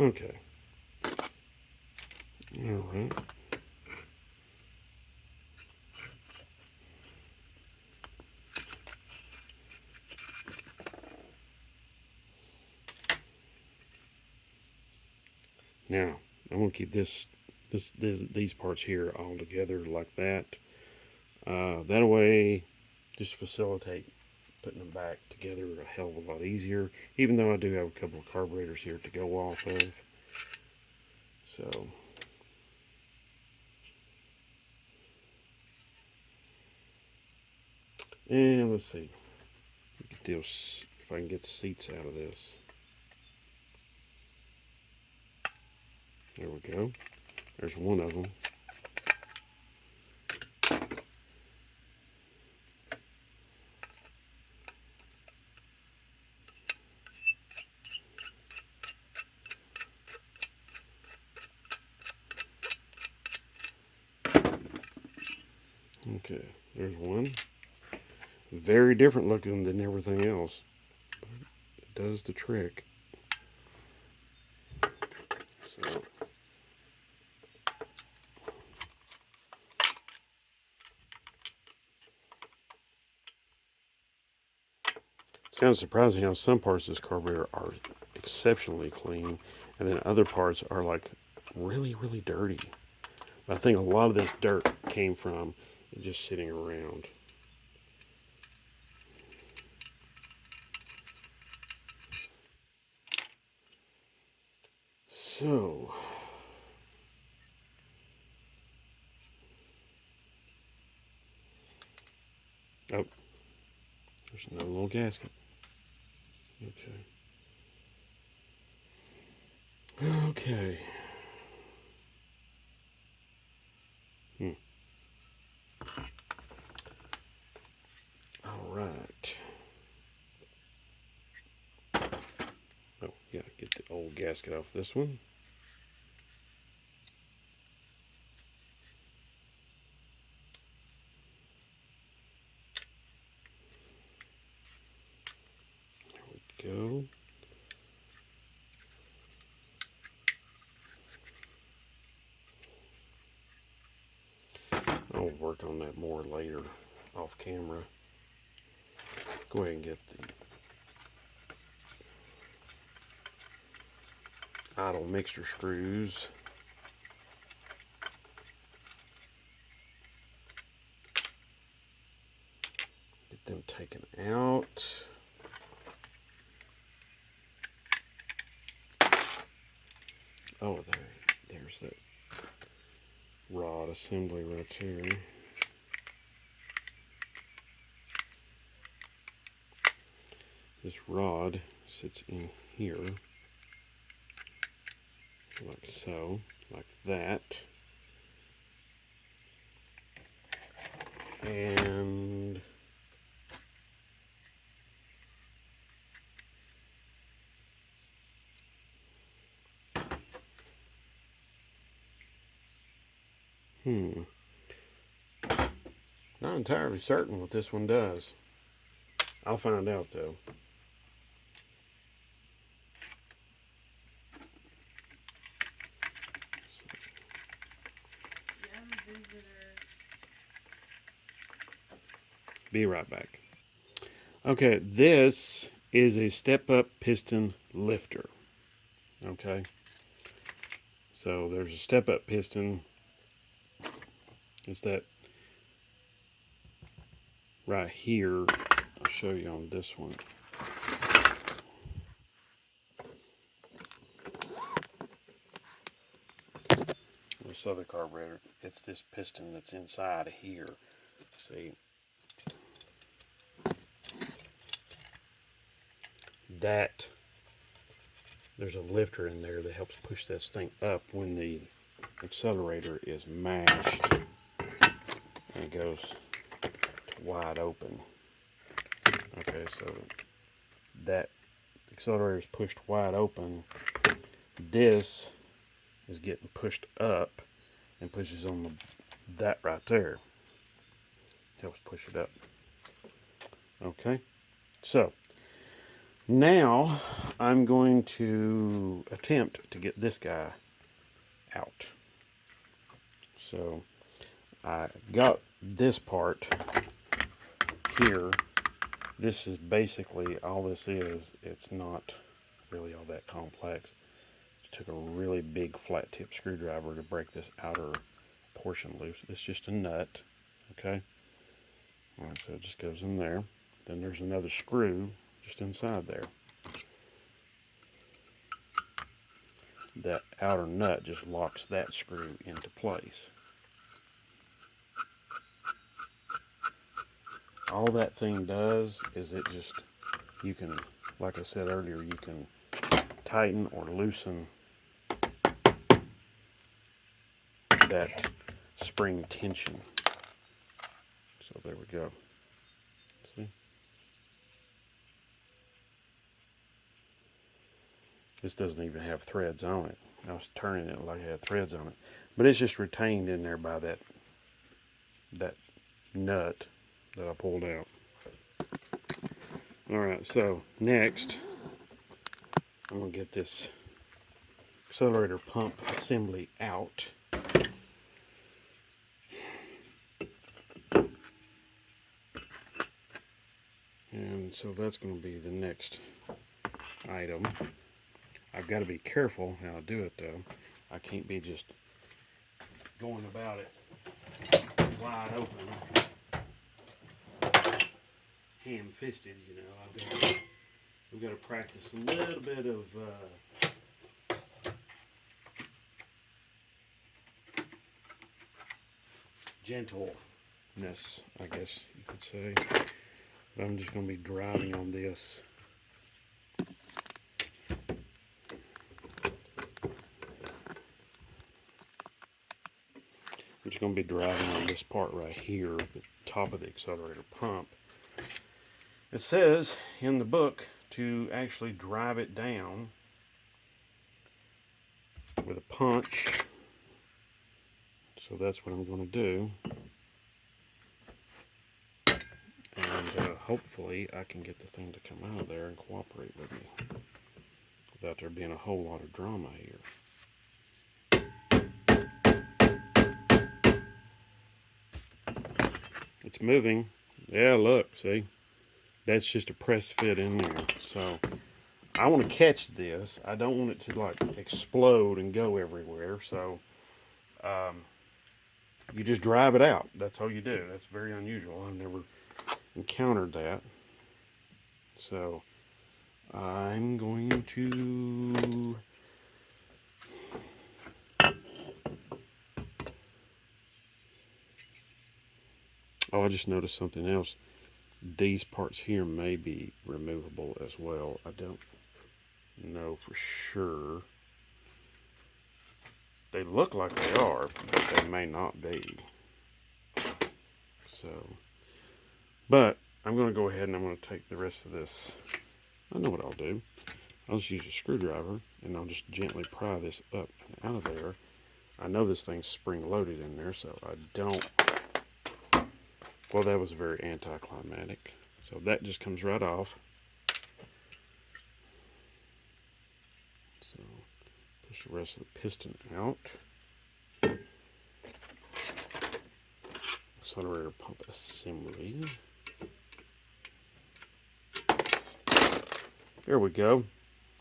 Okay. All right. Now, I'm going to keep these parts here all together like that. That way, just facilitate putting them back together a hell of a lot easier. Even though I do have a couple of carburetors here to go off of. So, and let's see. Get this, if I can get the seats out of this. There we go. There's one of them. Okay, there's one. Very different looking than everything else, but it does the trick. So, it's kind of surprising how some parts of this carburetor are exceptionally clean, and then other parts are like really, really dirty. But I think a lot of this dirt came from just sitting around. So, oh, there's no little gasket. Okay. Okay. All right. Oh, yeah, get the old gasket off this one. There we go. I'll work on that more later off camera. Go ahead and get the idle mixture screws. Get them taken out. Oh, there's that rod assembly right here. This rod sits in here, like so, like that. And not entirely certain what this one does. I'll find out though. Be right back. Okay, this is a step-up piston lifter. Okay, so there's a step-up piston. It's that right here. I'll show you on this one. This other carburetor, it's this piston that's inside of here. See? That, there's a lifter in there that helps push this thing up when the accelerator is mashed. And it goes to wide open. Okay, so that accelerator is pushed wide open. This is getting pushed up and pushes on that right there. Helps push it up. Okay, so Now I'm going to attempt to get this guy out. So I got this part here. This is basically all this is. It's not really all that complex. Just took a really big flat tip screwdriver to break this outer portion loose. It's just a nut, okay? All right, so it just goes in there. Then there's another screw just inside there. That outer nut just locks that screw into place. All that thing does is it just, you can, like I said earlier, you can tighten or loosen that spring tension. So there we go. See? This doesn't even have threads on it. I was turning it like it had threads on it. But it's just retained in there by that nut that I pulled out. Alright, so next I'm going to get this accelerator pump assembly out. And so that's going to be the next item. I've got to be careful how I do it though. I can't be just going about it wide open, ham-fisted, you know. We've got to practice a little bit of gentleness, I guess you could say. But I'm just going to be driving on this. I'm just going to be driving on this part right here, the top of the accelerator pump. It says in the book to actually drive it down with a punch. So that's what I'm going to do. And hopefully I can get the thing to come out of there and cooperate with me without there being a whole lot of drama here. It's moving. Yeah, look, see? That's just a press fit in there. So I want to catch this. I don't want it to like explode and go everywhere. So you just drive it out. That's all you do. That's very unusual. I've never encountered that. So I'm going to I just noticed something else. These parts here may be removable as well. I don't know for sure. They look like they are, but they may not be. So, but I'm going to go ahead and I'm going to take the rest of this. I know what I'll do. I'll just use a screwdriver and I'll just gently pry this up and out of there. I know this thing's spring loaded in there, so I don't. Well, that was very anticlimactic. So that just comes right off. So push the rest of the piston out. Accelerator pump assembly. There we go.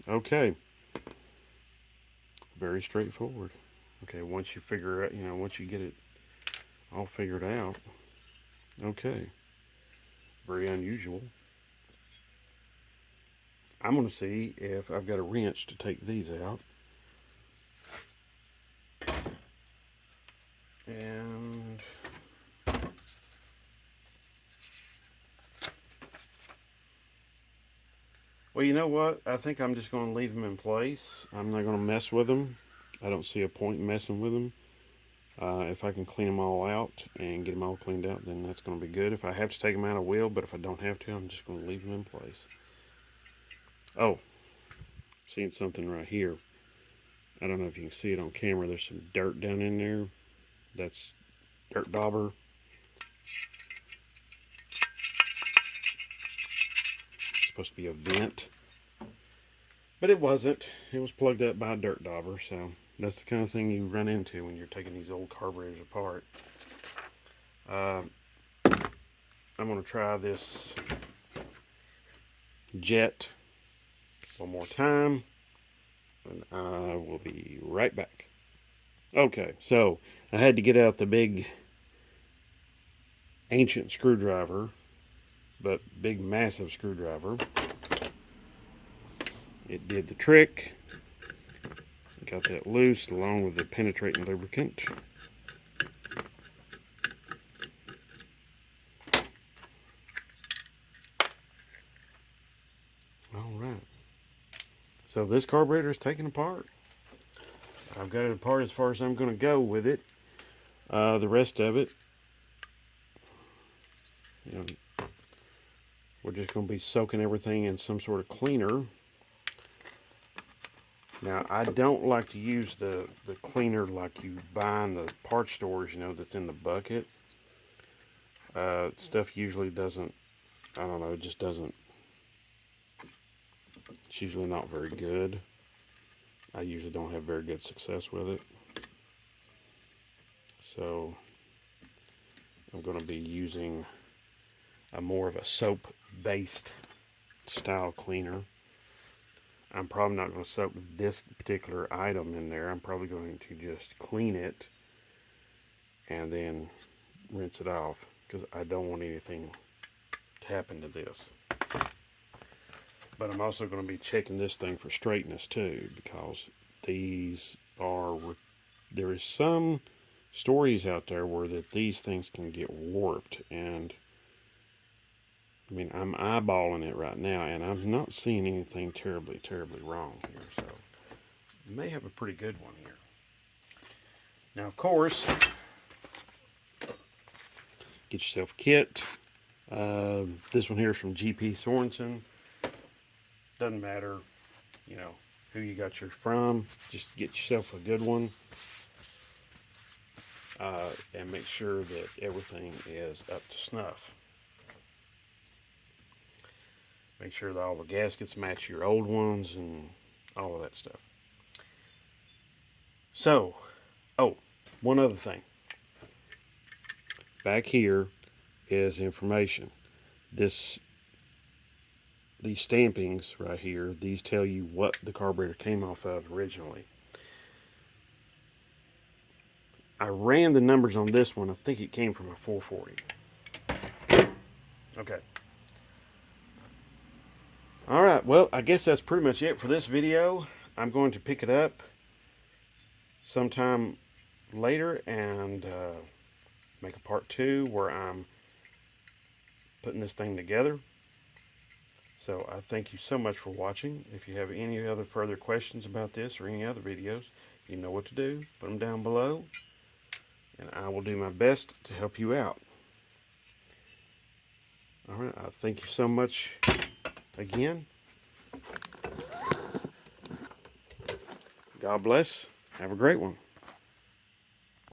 Okay. Very straightforward. Okay, once you figure out, once you get it all figured out. Okay. Very unusual. I'm going to see if I've got a wrench to take these out. And well, you know what? I think I'm just going to leave them in place. I'm not going to mess with them. I don't see a point in messing with them. If I can clean them all out and get them all cleaned out, then that's going to be good. If I have to take them out, I will. But if I don't have to, I'm just going to leave them in place. Oh, seeing something right here. I don't know if you can see it on camera. There's some dirt down in there. That's dirt dauber. It's supposed to be a vent. But it wasn't. It was plugged up by a dirt dauber, so that's the kind of thing you run into when you're taking these old carburetors apart. I'm going to try this jet one more time, and I will be right back. Okay, so I had to get out the big ancient screwdriver, but big massive screwdriver. It did the trick. Got that loose along with the penetrating lubricant. All right. So this carburetor is taken apart. I've got it apart as far as I'm going to go with it. The rest of it, you know, we're just going to be soaking everything in some sort of cleaner. Now, I don't like to use the cleaner like you buy in the parts stores, you know, that's in the bucket. Stuff usually doesn't, I don't know, it just doesn't, it's usually not very good. I usually don't have very good success with it. So, I'm going to be using more of a soap-based style cleaner. I'm probably not going to soak this particular item in there. I'm probably going to just clean it and then rinse it off because I don't want anything to happen to this. But I'm also going to be checking this thing for straightness too, because these are, there is some stories out there where that these things can get warped, and I mean, I'm eyeballing it right now, and I'm not seeing anything terribly wrong here. So, you may have a pretty good one here. Now, of course, get yourself a kit. This one here is from GP Sorensen. Doesn't matter, you know, who you got yours from. Just get yourself a good one. And make sure that everything is up to snuff. Make sure that all the gaskets match your old ones and all of that stuff. So, oh, one other thing. Back here is information. These stampings right here, these tell you what the carburetor came off of originally. I ran the numbers on this one. I think it came from a 440. Okay. Alright, well, I guess that's pretty much it for this video. I'm going to pick it up sometime later and make a part 2 where I'm putting this thing together. So I thank you so much for watching. If you have any other further questions about this or any other videos, you know what to do. Put them down below, and I will do my best to help you out. Alright, I thank you so much again. God bless. Have a great one.